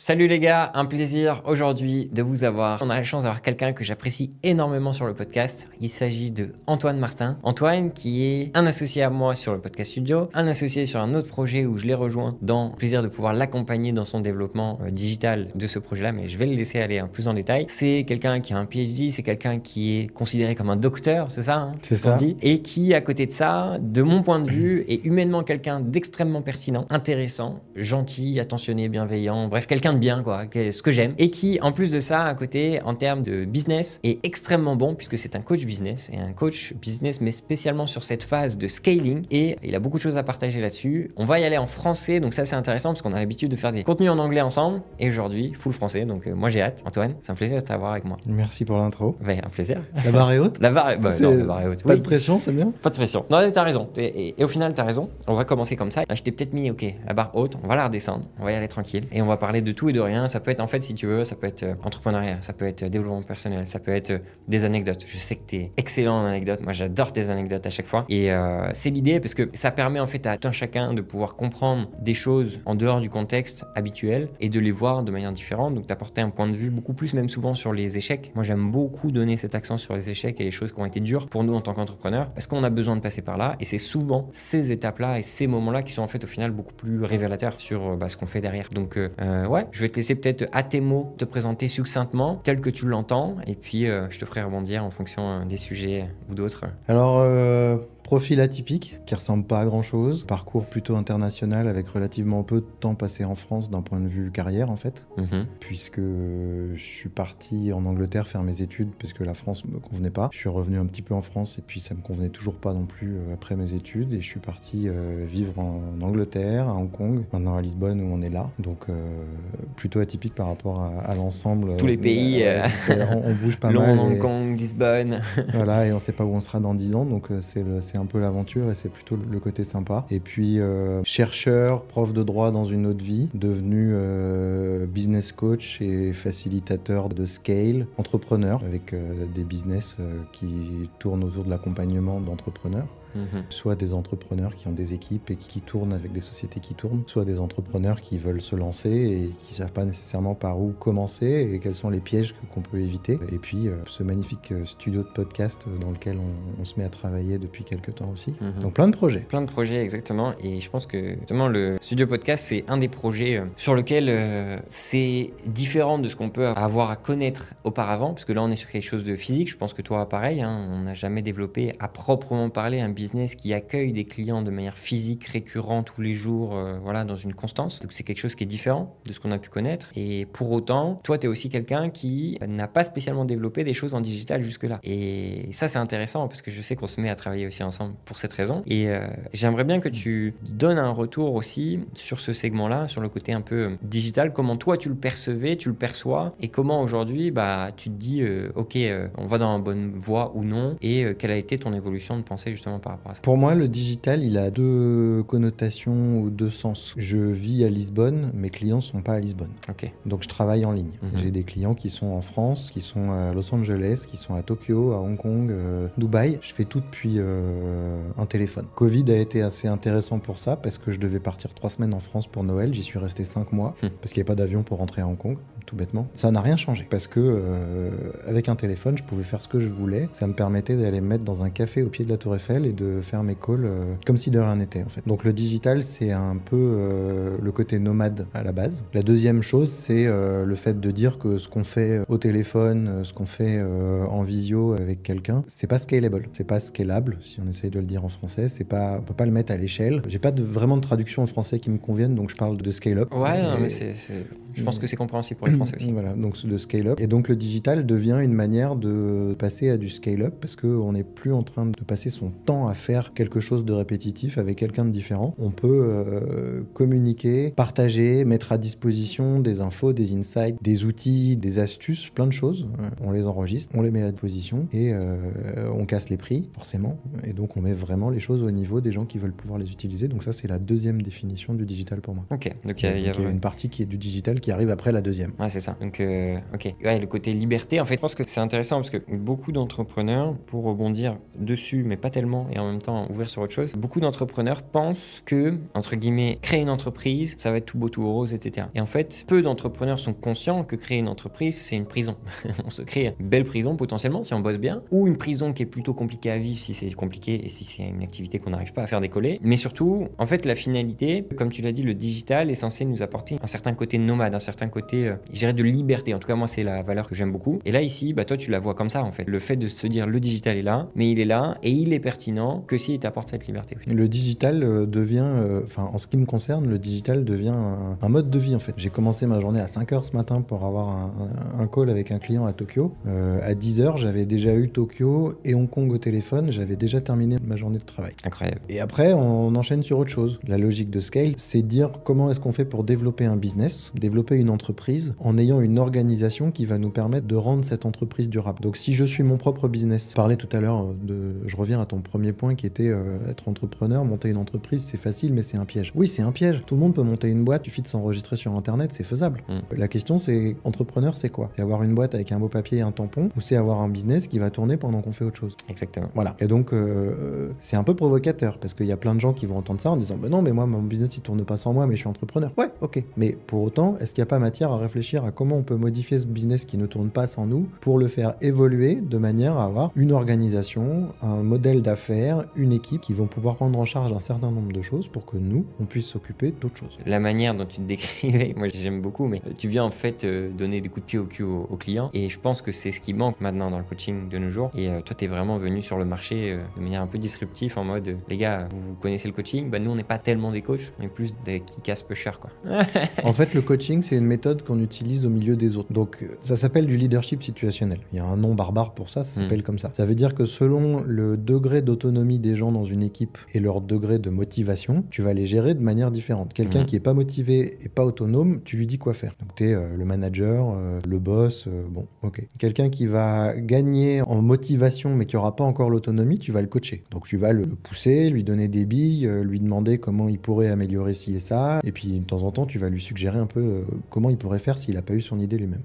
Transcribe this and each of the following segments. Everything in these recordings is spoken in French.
Salut les gars, un plaisir aujourd'hui de vous avoir. On a la chance d'avoir quelqu'un que j'apprécie énormément sur le podcast. Il s'agit de Antoine Martin. Antoine qui est un associé à moi sur le podcast studio, un associé sur un autre projet où je l'ai rejoint dans le plaisir de pouvoir l'accompagner dans son développement digital de ce projet-là, mais je vais le laisser aller plus en détail. C'est quelqu'un qui a un PhD, c'est quelqu'un qui est considéré comme un docteur, c'est ça C'est ce qu'on ça. dit, et qui, à côté de ça, de mon point de vue, est humainement quelqu'un d'extrêmement pertinent, intéressant, gentil, attentionné, bienveillant, bref, quelqu'un de bien, quoi, ce que j'aime, et qui, en plus de ça, à côté, en termes de business, est extrêmement bon, puisque c'est un coach business, et un coach business, mais spécialement sur cette phase de scaling, et il a beaucoup de choses à partager là-dessus. On va y aller en français, donc ça c'est intéressant, parce qu'on a l'habitude de faire des contenus en anglais ensemble, et aujourd'hui, full français, donc moi j'ai hâte. Antoine, c'est un plaisir de t'avoir avec moi. Merci pour l'intro. Ouais, un plaisir. La barre est haute. La barre est haute. Pas Oui. de pression, c'est bien. Pas de pression. Non, t'as raison. Et au final, t'as raison. On va commencer comme ça. Là, je t'ai peut-être mis, ok, la barre haute, on va la redescendre, on va y aller tranquille. Et on va parler de tout et de rien. Ça peut être, en fait, si tu veux, ça peut être entrepreneuriat, ça peut être développement personnel, ça peut être des anecdotes. Je sais que t'es excellent en anecdotes. Moi, j'adore tes anecdotes à chaque fois. Et c'est l'idée parce que ça permet, en fait, à tout un chacun de pouvoir comprendre des choses en dehors du contexte habituel et de les voir de manière différente. Donc, d'apporter un point de vue beaucoup plus, même souvent, sur les échecs. Moi, j'aime beaucoup donner cet accent sur les échecs et les choses qui ont été dures pour nous en tant qu'entrepreneurs parce qu'on a besoin de passer par là. Et c'est souvent ces étapes-là et ces moments-là qui sont, en fait, au final, beaucoup plus révélateurs sur ce qu'on fait derrière. Donc, ouais, je vais te laisser peut-être à tes mots te présenter succinctement, tel que tu l'entends. Et puis, je te ferai rebondir en fonction des sujets ou d'autres. Alors, profil atypique, qui ressemble pas à grand-chose. Parcours plutôt international avec relativement peu de temps passé en France d'un point de vue carrière, en fait. Puisque je suis parti en Angleterre faire mes études parce que la France me convenait pas. Je suis revenu un petit peu en France et puis ça me convenait toujours pas non plus après mes études. Et je suis parti vivre en Angleterre, à Hong Kong, maintenant à Lisbonne où on est là. Donc, plutôt atypique par rapport à l'ensemble. Tous les pays. On bouge pas Londres, mal. Hong Kong, Lisbonne. Voilà, et on sait pas où on sera dans 10 ans, donc c'est un peu l'aventure et c'est plutôt le côté sympa. Et puis, chercheur, prof de droit dans une autre vie, devenu business coach et facilitateur de scale, entrepreneur avec des business qui tournent autour de l'accompagnement d'entrepreneurs. Soit des entrepreneurs qui ont des équipes et qui tournent avec des sociétés qui tournent, soit des entrepreneurs qui veulent se lancer et qui ne savent pas nécessairement par où commencer et quels sont les pièges qu'on peut éviter. Et puis ce magnifique studio de podcast dans lequel on se met à travailler depuis quelques temps aussi. Donc plein de projets. Plein de projets, exactement. Et je pense que justement le studio podcast, c'est un des projets sur lequel c'est différent de ce qu'on peut avoir à connaître auparavant, parce que là on est sur quelque chose de physique. Je pense que toi pareil, on n'a jamais développé à proprement parler un business qui accueille des clients de manière physique, récurrente, tous les jours, voilà, dans une constance. Donc c'est quelque chose qui est différent de ce qu'on a pu connaître. Et pour autant, toi, tu es aussi quelqu'un qui n'a pas spécialement développé des choses en digital jusque-là. Et ça, c'est intéressant parce que je sais qu'on se met à travailler aussi ensemble pour cette raison. Et j'aimerais bien que tu donnes un retour aussi sur ce segment-là, sur le côté un peu digital. Comment toi, tu le percevais, tu le perçois et comment aujourd'hui, tu te dis, ok, on va dans la bonne voie ou non et quelle a été ton évolution de pensée justement par rapport à ça? Pour moi, le digital, il a deux connotations ou deux sens. Je vis à Lisbonne, mes clients ne sont pas à Lisbonne. Ok. Donc je travaille en ligne. J'ai des clients qui sont en France, qui sont à Los Angeles, qui sont à Tokyo, à Hong Kong, Dubaï. Je fais tout depuis un téléphone. Covid a été assez intéressant pour ça parce que je devais partir 3 semaines en France pour Noël. J'y suis resté 5 mois parce qu'il n'y avait pas d'avion pour rentrer à Hong Kong, tout bêtement. Ça n'a rien changé parce que avec un téléphone, je pouvais faire ce que je voulais. Ça me permettait d'aller me mettre dans un café au pied de la Tour Eiffel et de faire mes calls comme si de rien n'était en fait. Donc le digital, c'est un peu le côté nomade à la base. La deuxième chose, c'est le fait de dire que ce qu'on fait au téléphone, ce qu'on fait en visio avec quelqu'un, c'est pas scalable, c'est pas scalable si on essaye de le dire en français, c'est pas, on peut pas le mettre à l'échelle. J'ai pas vraiment de traduction en français qui me convienne, donc je parle de scale-up. Ouais, non, mais je pense que c'est compréhensible pour les Français aussi. Voilà, donc de scale-up. Et donc le digital devient une manière de passer à du scale-up parce qu'on n'est plus en train de passer son temps à faire quelque chose de répétitif avec quelqu'un de différent. On peut communiquer, partager, mettre à disposition des infos, des insights, des outils, des astuces, plein de choses. On les enregistre, on les met à disposition et on casse les prix, forcément. Et donc on met vraiment les choses au niveau des gens qui veulent pouvoir les utiliser. Donc ça, c'est la deuxième définition du digital pour moi. Ok, donc il y a une partie qui est du digital qui arrive après la deuxième. Ouais, c'est ça. Donc, ok. Ouais, le côté liberté, en fait, je pense que c'est intéressant parce que beaucoup d'entrepreneurs, pour rebondir dessus, mais pas tellement, et en même temps ouvrir sur autre chose, beaucoup d'entrepreneurs pensent que, entre guillemets, créer une entreprise, ça va être tout beau, tout rose, etc. Et en fait, peu d'entrepreneurs sont conscients que créer une entreprise, c'est une prison. On se crée une belle prison potentiellement si on bosse bien, ou une prison qui est plutôt compliquée à vivre si c'est compliqué et si c'est une activité qu'on n'arrive pas à faire décoller. Mais surtout, en fait, la finalité, comme tu l'as dit, le digital est censé nous apporter un certain côté nomade, un certain côté, je dirais, de liberté. En tout cas, moi, c'est la valeur que j'aime beaucoup. Et là, ici, bah, toi, tu la vois comme ça, en fait. Le fait de se dire, le digital est là, mais il est là et il est pertinent que s'il t'apporte cette liberté. Le digital devient, en ce qui me concerne, le digital devient un mode de vie, en fait. J'ai commencé ma journée à 5h ce matin pour avoir un call avec un client à Tokyo. À 10h, j'avais déjà eu Tokyo et Hong Kong au téléphone. J'avais déjà terminé ma journée de travail. Incroyable. Et après, on enchaîne sur autre chose. La logique de scale, c'est dire comment est-ce qu'on fait pour développer un business, développer une entreprise en ayant une organisation qui va nous permettre de rendre cette entreprise durable. Donc si je suis mon propre business, je parlais tout à l'heure je reviens à ton premier point qui était être entrepreneur, monter une entreprise, c'est facile mais c'est un piège. Oui, c'est un piège. Tout le monde peut monter une boîte, il suffit de s'enregistrer sur internet, c'est faisable. La question c'est, entrepreneur c'est quoi? C'est avoir une boîte avec un beau papier et un tampon, ou c'est avoir un business qui va tourner pendant qu'on fait autre chose? Exactement. Voilà. Et donc c'est un peu provocateur parce qu'il y a plein de gens qui vont entendre ça en disant non mais moi mon business il tourne pas sans moi mais je suis entrepreneur. Ouais, ok. Mais pour autant, est-ce qu'il n'y a pas matière à réfléchir à comment on peut modifier ce business qui ne tourne pas sans nous pour le faire évoluer de manière à avoir une organisation, un modèle d'affaires, une équipe qui vont pouvoir prendre en charge un certain nombre de choses pour que nous, on puisse s'occuper d'autres choses. La manière dont tu te décrivais, moi j'aime beaucoup, mais tu viens en fait donner des coups de pied au cul aux clients et je pense que c'est ce qui manque maintenant dans le coaching de nos jours. Et toi, tu es vraiment venu sur le marché de manière un peu disruptive en mode les gars, vous connaissez le coaching, bah nous on n'est pas tellement des coachs, on est plus des qui cassent peu cher quoi. En fait, le coaching, c'est une méthode qu'on utilise au milieu des autres. Donc, ça s'appelle du leadership situationnel. Il y a un nom barbare pour ça, ça s'appelle comme ça. Ça veut dire que selon le degré d'autonomie des gens dans une équipe et leur degré de motivation, tu vas les gérer de manière différente. Quelqu'un qui est pas motivé et pas autonome, tu lui dis quoi faire. Donc, tu es le manager, le boss, bon, ok. Quelqu'un qui va gagner en motivation mais qui aura pas encore l'autonomie, tu vas le coacher. Donc, tu vas le pousser, lui donner des billes, lui demander comment il pourrait améliorer ci et ça. Et puis, de temps en temps, tu vas lui suggérer un peu comment il pourrait faire s'il n'a pas eu son idée lui-même.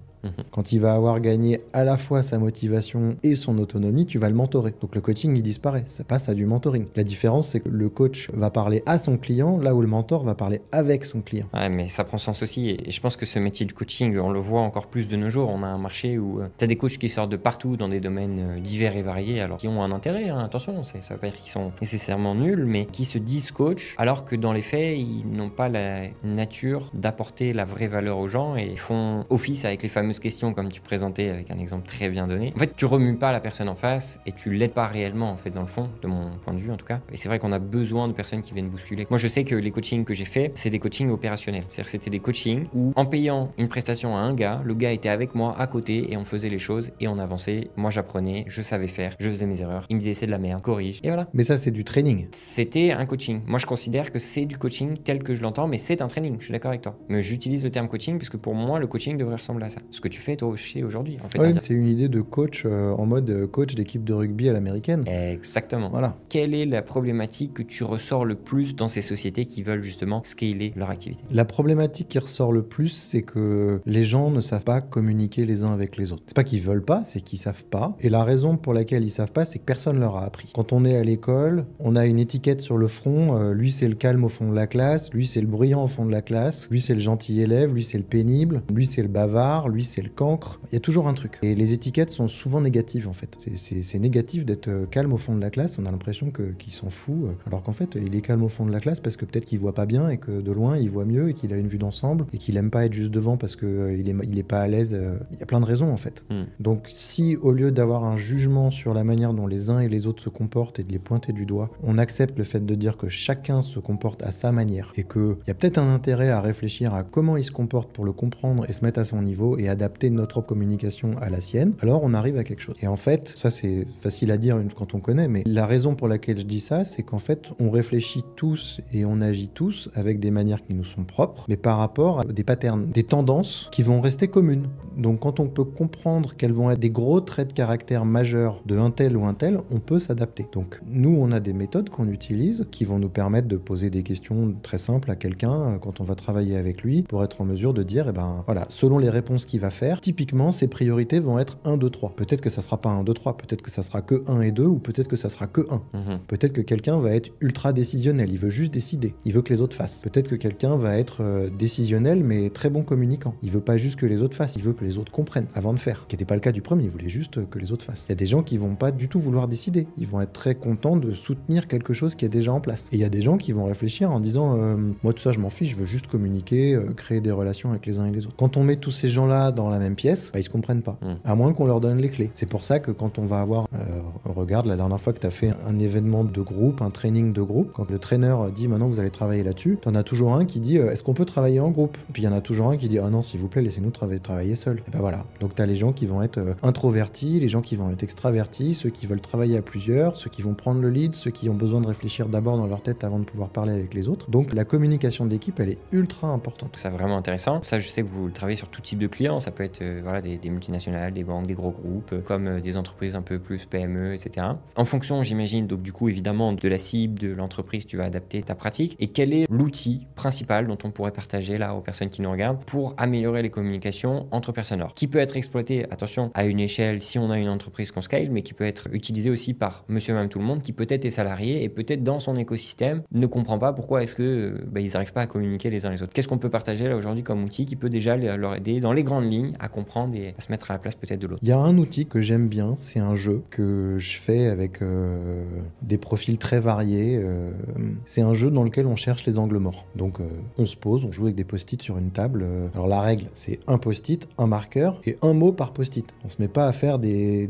Quand il va avoir gagné à la fois sa motivation et son autonomie, tu vas le mentorer. Donc le coaching, il disparaît. Ça passe à du mentoring. La différence, c'est que le coach va parler à son client, là où le mentor va parler avec son client. Ouais, mais ça prend sens aussi. Et je pense que ce métier de coaching, on le voit encore plus de nos jours. On a un marché où tu as des coachs qui sortent de partout dans des domaines divers et variés, alors qui ont un intérêt, hein, attention, ça veut pas dire qu'ils sont nécessairement nuls, mais qui se disent coach, alors que dans les faits, ils n'ont pas la nature d'apporter la vraie valeur aux gens et font office avec les fameuses questions comme tu présentais avec un exemple très bien donné. En fait, tu remues pas la personne en face et tu l'aides pas réellement en fait dans le fond, de mon point de vue en tout cas. Et c'est vrai qu'on a besoin de personnes qui viennent bousculer. Moi, je sais que les coachings que j'ai fait, c'est des coachings opérationnels. C'est-à-dire que c'était des coachings où en payant une prestation à un gars, le gars était avec moi à côté et on faisait les choses et on avançait. Moi, j'apprenais, je savais faire, je faisais mes erreurs. Il me disait c'est de la merde, corrige et voilà. Mais ça, c'est du training. C'était un coaching. Moi, je considère que c'est du coaching tel que je l'entends, mais c'est un training. Je suis d'accord avec toi. Mais j'utilise le terme coaching parce que pour moi, le coaching devrait ressembler à ça. Ce que tu fais toi aussi aujourd'hui. En fait, ouais, c'est une idée de coach en mode coach d'équipe de rugby à l'américaine. Exactement. Voilà. Quelle est la problématique que tu ressors le plus dans ces sociétés qui veulent justement scaler leur activité? La problématique qui ressort le plus, c'est que les gens ne savent pas communiquer les uns avec les autres. C'est pas qu'ils veulent pas, c'est qu'ils savent pas. Et la raison pour laquelle ils savent pas, c'est que personne leur a appris. Quand on est à l'école, on a une étiquette sur le front. Lui, c'est le calme au fond de la classe. Lui, c'est le bruyant au fond de la classe. Lui, c'est le gentil élève. Lui, c'est le pénible. Lui, c'est le bavard. Lui, c'est le cancre. Il y a toujours un truc. Et les étiquettes sont souvent négatives en fait. C'est négatif d'être calme au fond de la classe. On a l'impression qu'il s'en fout. Alors qu'en fait, il est calme au fond de la classe parce que peut-être qu'il voit pas bien et que de loin, il voit mieux et qu'il a une vue d'ensemble et qu'il aime pas être juste devant parce qu'il est pas à l'aise. Il y a plein de raisons en fait. Donc si au lieu d'avoir un jugement sur la manière dont les uns et les autres se comportent et de les pointer du doigt, on accepte le fait de dire que chacun se comporte à sa manière et qu'il y a peut-être un intérêt à réfléchir à comment il se comporte pour le comprendre et se mettre à son niveau et adapter notre communication à la sienne, alors on arrive à quelque chose. Et en fait, ça c'est facile à dire quand on connaît, mais la raison pour laquelle je dis ça, c'est qu'en fait, on réfléchit tous et on agit tous avec des manières qui nous sont propres, mais par rapport à des patterns, des tendances qui vont rester communes. Donc quand on peut comprendre quels vont être des gros traits de caractère majeurs de un tel ou un tel, on peut s'adapter. Donc nous, on a des méthodes qu'on utilise qui vont nous permettre de poser des questions très simples à quelqu'un quand on va travailler avec lui pour être en mesure de dire, eh ben voilà, selon les réponses qu'il va faire, typiquement, ses priorités vont être 1, 2, 3. Peut-être que ça sera pas 1, 2, 3, peut-être que ça sera que 1 et 2, ou peut-être que ça sera que 1. Peut-être que quelqu'un va être ultra décisionnel, il veut juste décider, il veut que les autres fassent. Peut-être que quelqu'un va être décisionnel mais très bon communicant. Il veut pas juste que les autres fassent, il veut que les autres comprennent avant de faire. Ce qui n'était pas le cas du premier, il voulait juste que les autres fassent. Il y a des gens qui vont pas du tout vouloir décider, ils vont être très contents de soutenir quelque chose qui est déjà en place. Et il y a des gens qui vont réfléchir en disant moi tout ça je m'en fiche, je veux juste communiquer, créer des relations avec les uns et les autres. Quand on met tous ces gens-là dans la même pièce, ils se comprennent pas, à moins qu'on leur donne les clés. C'est pour ça que quand on va avoir regarde la dernière fois que tu as fait un événement de groupe, un training de groupe, quand le traîneur dit maintenant vous allez travailler là-dessus, t'en as toujours un qui dit est-ce qu'on peut travailler en groupe? Et puis il y en a toujours un qui dit ah non s'il vous plaît laissez-nous travailler seul. Et ben voilà, donc t'as les gens qui vont être introvertis, les gens qui vont être extravertis, ceux qui veulent travailler à plusieurs, ceux qui vont prendre le lead, ceux qui ont besoin de réfléchir d'abord dans leur tête avant de pouvoir parler avec les autres. Donc la communication d'équipe elle est ultra importante. C'est vraiment intéressant. Ça je sais que vous travaillez sur tout type de clients, ça peut être voilà, des multinationales, des banques, des gros groupes, comme des entreprises un peu plus PME, etc. En fonction, j'imagine, donc du coup, évidemment, de la cible, de l'entreprise, tu vas adapter ta pratique. Et quel est l'outil principal dont on pourrait partager là aux personnes qui nous regardent pour améliorer les communications entre personnes? Alors, qui peut être exploité, attention, à une échelle si on a une entreprise qu'on scale, mais qui peut être utilisé aussi par monsieur, même tout le monde, qui peut-être est salarié et peut-être dans son écosystème ne comprend pas pourquoi est-ce que ils n'arrivent pas à communiquer les uns les autres. Qu'est-ce qu'on peut partager là aujourd'hui comme outil qui peut déjà leur aider dans les grandes lignes à comprendre et à se mettre à la place peut-être de l'autre? Il y a un outil que j'aime bien, c'est un jeu que je fais avec des profils très variés. C'est un jeu dans lequel on cherche les angles morts. Donc on se pose, on joue avec des post-it sur une table. Alors la règle, c'est un post-it, un marqueur et un mot par post-it. On se met pas à faire des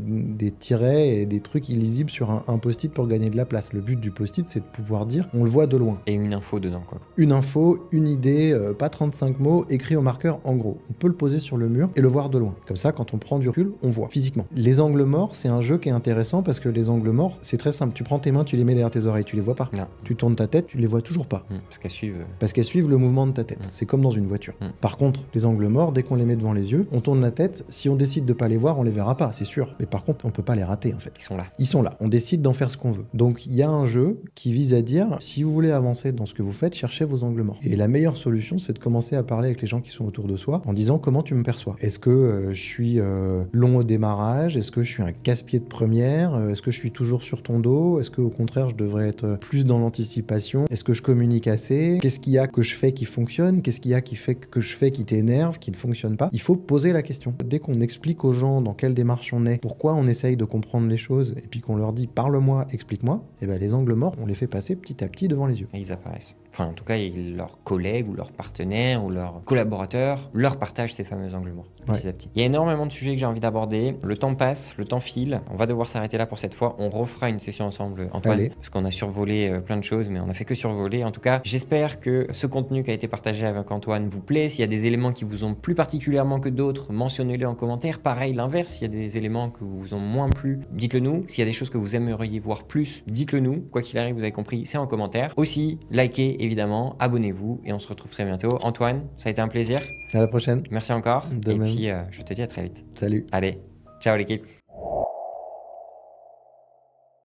tirets et des trucs illisibles sur un post-it pour gagner de la place. Le but du post-it, c'est de pouvoir dire, on le voit de loin. Et une info dedans, quoi. Une info, une idée, pas 35 mots, écrit au marqueur en gros. On peut le poser sur le mur et le voir de loin. Comme ça, quand on prend du recul, on voit physiquement. Les angles morts, c'est un jeu qui est intéressant parce que les angles morts, c'est très simple. Tu prends tes mains, tu les mets derrière tes oreilles, tu les vois pas. Non. Tu tournes ta tête, tu les vois toujours pas. Parce qu'elles suivent le mouvement de ta tête. C'est comme dans une voiture. Par contre, les angles morts, dès qu'on les met devant les yeux, on tourne la tête. Si on décide de pas les voir, on les verra pas, c'est sûr. Mais par contre, on peut pas les rater en fait. Ils sont là. Ils sont là. On décide d'en faire ce qu'on veut. Donc il y a un jeu qui vise à dire, si vous voulez avancer dans ce que vous faites, cherchez vos angles morts. Et la meilleure solution, c'est de commencer à parler avec les gens qui sont autour de soi en disant comment tu me perçois. Est-ce que je suis long au démarrage? Est-ce que je suis un casse-pied de première? Est-ce que je suis toujours sur ton dos? Est-ce qu'au contraire, je devrais être plus dans l'anticipation? Est-ce que je communique assez? Qu'est-ce qu'il y a que je fais qui fonctionne? Qu'est-ce qu'il y a qui fait que je fais qui t'énerve, qui ne fonctionne pas? Il faut poser la question. Dès qu'on explique aux gens dans quelle démarche on est, pourquoi on essaye de comprendre les choses, et puis qu'on leur dit parle-moi, explique-moi, et ben les angles morts, on les fait passer petit à petit devant les yeux. Et ils apparaissent. Enfin, en tout cas, leurs collègues ou leurs partenaires ou leurs collaborateurs leur partagent ces fameux angles morts petit à petit. Il y a énormément de sujets que j'ai envie d'aborder. Le temps passe, le temps file. On va devoir s'arrêter là pour cette fois. On refera une session ensemble, Antoine, Allez. parce qu'on a survolé plein de choses, mais on a fait que survoler. En tout cas, j'espère que ce contenu qui a été partagé avec Antoine vous plaît. S'il y a des éléments qui vous ont plus particulièrement que d'autres, mentionnez-les en commentaire. Pareil, l'inverse, s'il y a des éléments que vous ont moins plu, dites-le nous. S'il y a des choses que vous aimeriez voir plus, dites-le nous. Quoi qu'il arrive, vous avez compris, c'est en commentaire. Aussi, likez évidemment, abonnez-vous et on se retrouve très bientôt. Antoine, ça a été un plaisir. À la prochaine. Merci encore. De et même. puis, je te dis à très vite. Salut. Allez, ciao l'équipe.